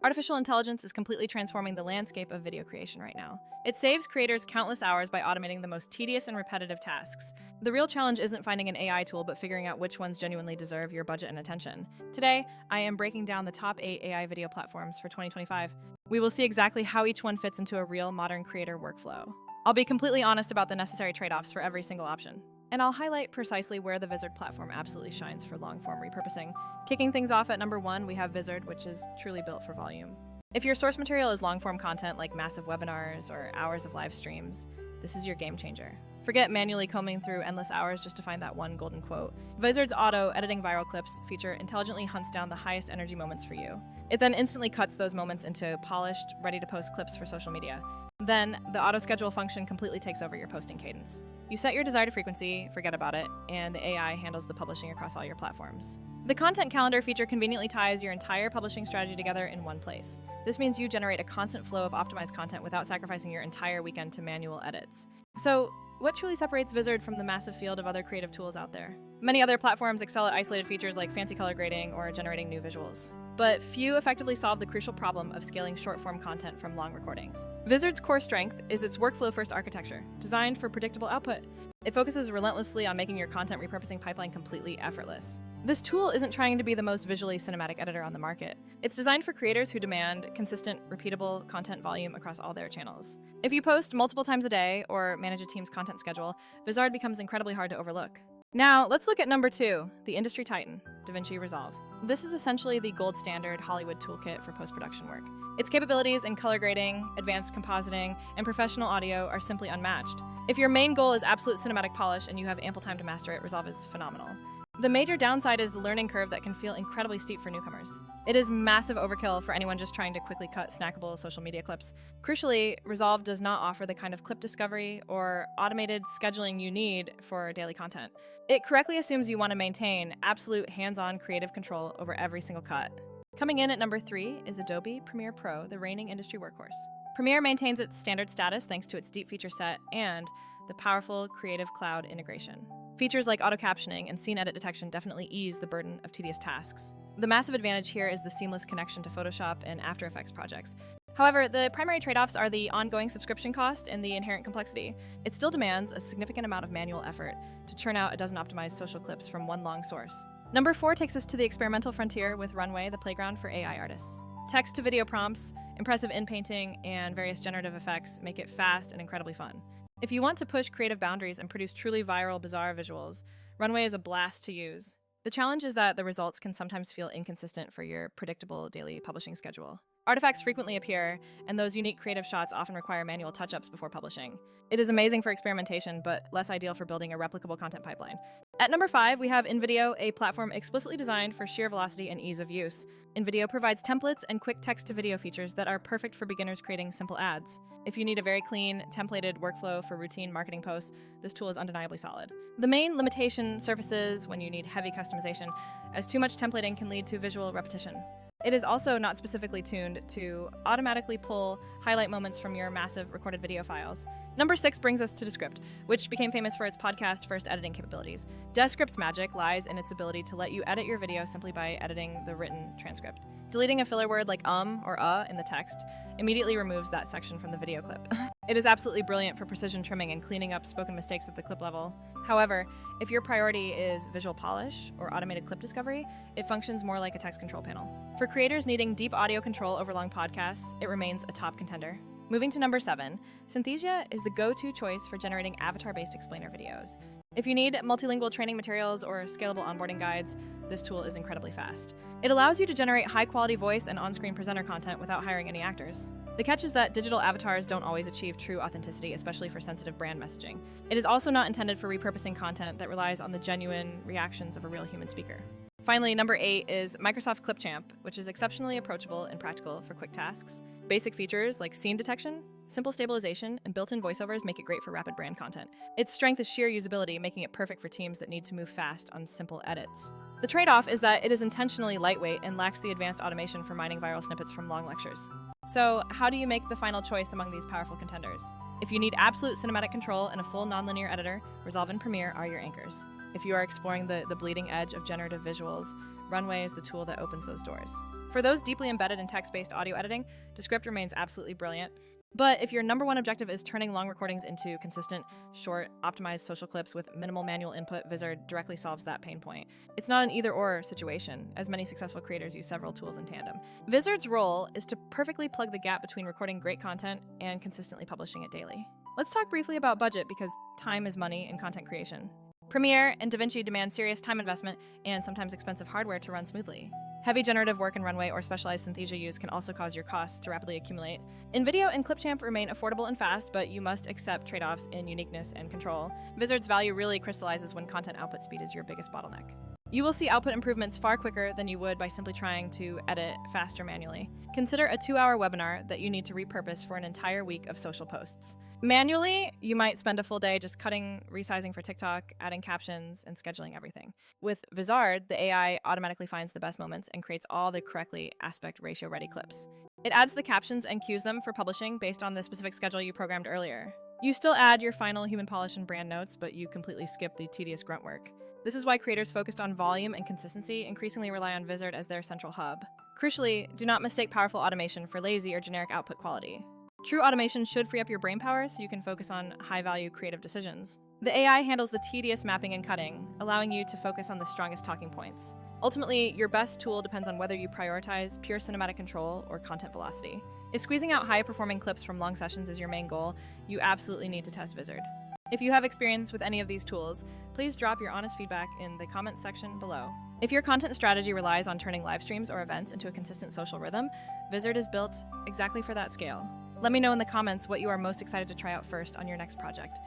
Artificial intelligence is completely transforming the landscape of video creation right now. It saves creators countless hours by automating the most tedious and repetitive tasks. The real challenge isn't finding an AI tool, but figuring out which ones genuinely deserve your budget and attention. Today, I am breaking down the top 8 AI video platforms for 2025. We will see exactly how each one fits into a real modern creator workflow. I'll be completely honest about the necessary trade-offs for every single option. And I'll highlight precisely where the Vizard platform absolutely shines for long-form repurposing. Kicking things off at number 1, we have Vizard, which is truly built for volume. If your source material is long-form content like massive webinars or hours of live streams, this is your game changer. Forget manually combing through endless hours just to find that one golden quote. Vizard's auto-editing viral clips feature intelligently hunts down the highest energy moments for you. It then instantly cuts those moments into polished, ready-to-post clips for social media. Then, the auto-schedule function completely takes over your posting cadence. You set your desired frequency, forget about it, and the AI handles the publishing across all your platforms. The content calendar feature conveniently ties your entire publishing strategy together in one place. This means you generate a constant flow of optimized content without sacrificing your entire weekend to manual edits. So, what truly separates Vizard from the massive field of other creative tools out there? Many other platforms excel at isolated features like fancy color grading or generating new visuals, but few effectively solve the crucial problem of scaling short-form content from long recordings. Vizard's core strength is its workflow-first architecture, designed for predictable output. It focuses relentlessly on making your content repurposing pipeline completely effortless. This tool isn't trying to be the most visually cinematic editor on the market. It's designed for creators who demand consistent, repeatable content volume across all their channels. If you post multiple times a day or manage a team's content schedule, Vizard becomes incredibly hard to overlook. Now, let's look at number 2, the industry titan, DaVinci Resolve. This is essentially the gold standard Hollywood toolkit for post-production work. Its capabilities in color grading, advanced compositing, and professional audio are simply unmatched. If your main goal is absolute cinematic polish and you have ample time to master it, Resolve is phenomenal. The major downside is the learning curve that can feel incredibly steep for newcomers. It is massive overkill for anyone just trying to quickly cut snackable social media clips. Crucially, Resolve does not offer the kind of clip discovery or automated scheduling you need for daily content. It correctly assumes you want to maintain absolute hands-on creative control over every single cut. Coming in at number 3 is Adobe Premiere Pro, the reigning industry workhorse. Premiere maintains its standard status thanks to its deep feature set and the powerful Creative Cloud integration. Features like auto-captioning and scene edit detection definitely ease the burden of tedious tasks. The massive advantage here is the seamless connection to Photoshop and After Effects projects. However, the primary trade-offs are the ongoing subscription cost and the inherent complexity. It still demands a significant amount of manual effort to churn out a dozen optimized social clips from one long source. Number 4 takes us to the experimental frontier with Runway, the playground for AI artists. Text-to-video prompts, impressive in-painting, and various generative effects make it fast and incredibly fun. If you want to push creative boundaries and produce truly viral, bizarre visuals, Runway is a blast to use. The challenge is that the results can sometimes feel inconsistent for your predictable daily publishing schedule. Artifacts frequently appear, and those unique creative shots often require manual touch-ups before publishing. It is amazing for experimentation, but less ideal for building a replicable content pipeline. At number 5, we have InVideo, a platform explicitly designed for sheer velocity and ease of use. InVideo provides templates and quick text-to-video features that are perfect for beginners creating simple ads. If you need a very clean, templated workflow for routine marketing posts, this tool is undeniably solid. The main limitation surfaces when you need heavy customization, as too much templating can lead to visual repetition. It is also not specifically tuned to automatically pull highlight moments from your massive recorded video files. Number 6 brings us to Descript, which became famous for its podcast-first editing capabilities. Descript's magic lies in its ability to let you edit your video simply by editing the written transcript. Deleting a filler word like or in the text immediately removes that section from the video clip. It is absolutely brilliant for precision trimming and cleaning up spoken mistakes at the clip level. However, if your priority is visual polish or automated clip discovery, it functions more like a text control panel. For creators needing deep audio control over long podcasts, it remains a top contender. Moving to number 7, Synthesia is the go-to choice for generating avatar-based explainer videos. If you need multilingual training materials or scalable onboarding guides, this tool is incredibly fast. It allows you to generate high-quality voice and on-screen presenter content without hiring any actors. The catch is that digital avatars don't always achieve true authenticity, especially for sensitive brand messaging. It is also not intended for repurposing content that relies on the genuine reactions of a real human speaker. Finally, number 8 is Microsoft Clipchamp, which is exceptionally approachable and practical for quick tasks. Basic features like scene detection, simple stabilization, and built-in voiceovers make it great for rapid brand content. Its strength is sheer usability, making it perfect for teams that need to move fast on simple edits. The trade-off is that it is intentionally lightweight and lacks the advanced automation for mining viral snippets from long lectures. So, how do you make the final choice among these powerful contenders? If you need absolute cinematic control and a full nonlinear editor, Resolve and Premiere are your anchors. If you are exploring the bleeding edge of generative visuals, Runway is the tool that opens those doors. For those deeply embedded in text-based audio editing, Descript remains absolutely brilliant. But if your number one objective is turning long recordings into consistent, short, optimized social clips with minimal manual input, Vizard directly solves that pain point. It's not an either-or situation, as many successful creators use several tools in tandem. Vizard's role is to perfectly plug the gap between recording great content and consistently publishing it daily. Let's talk briefly about budget, because time is money in content creation. Premiere and DaVinci demand serious time investment and sometimes expensive hardware to run smoothly. Heavy generative work in Runway or specialized synthesia use can also cause your costs to rapidly accumulate. InVideo and Clipchamp remain affordable and fast, but you must accept trade-offs in uniqueness and control. Vizard's value really crystallizes when content output speed is your biggest bottleneck. You will see output improvements far quicker than you would by simply trying to edit faster manually. Consider a 2-hour webinar that you need to repurpose for an entire week of social posts. Manually, you might spend a full day just cutting, resizing for TikTok, adding captions, and scheduling everything. With Vizard, the AI automatically finds the best moments and creates all the correctly aspect ratio ready clips. It adds the captions and cues them for publishing based on the specific schedule you programmed earlier. You still add your final human polish and brand notes, but you completely skip the tedious grunt work. This is why creators focused on volume and consistency increasingly rely on Vizard as their central hub. Crucially, do not mistake powerful automation for lazy or generic output quality. True automation should free up your brain power so you can focus on high-value creative decisions. The AI handles the tedious mapping and cutting, allowing you to focus on the strongest talking points. Ultimately, your best tool depends on whether you prioritize pure cinematic control or content velocity. If squeezing out high-performing clips from long sessions is your main goal, you absolutely need to test Vizard. If you have experience with any of these tools, please drop your honest feedback in the comments section below. If your content strategy relies on turning live streams or events into a consistent social rhythm, Vizard is built exactly for that scale. Let me know in the comments what you are most excited to try out first on your next project.